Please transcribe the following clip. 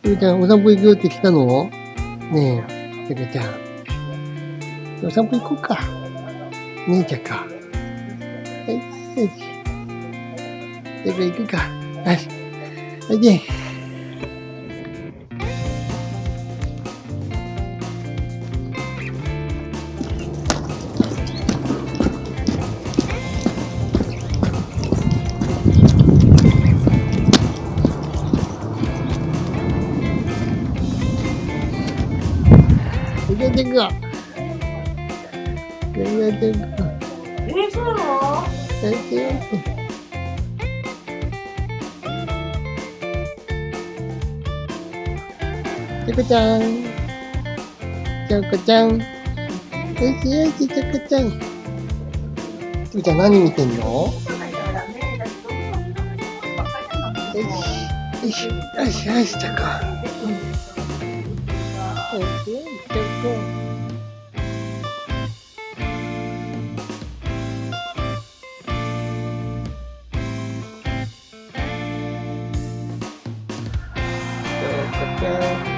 ゆうちゃん、お散歩行くよって来たの？ねえ、ちゃかちゃん。お散歩行こうか。ねえ、ちゃか。はい、よし。ちゃか行くか。はい。はいで。じゃあ、ちゃか。じゃあ、ちゃか。そうなの？はい、よし。ちゃかちゃん。ちゃかちゃん。よしよし、ちゃかちゃん。ちゃかちゃん、何見てんの？よし、よし、よし、よし、ちゃか。よし、よし、ちゃか。ちゃかちゃん。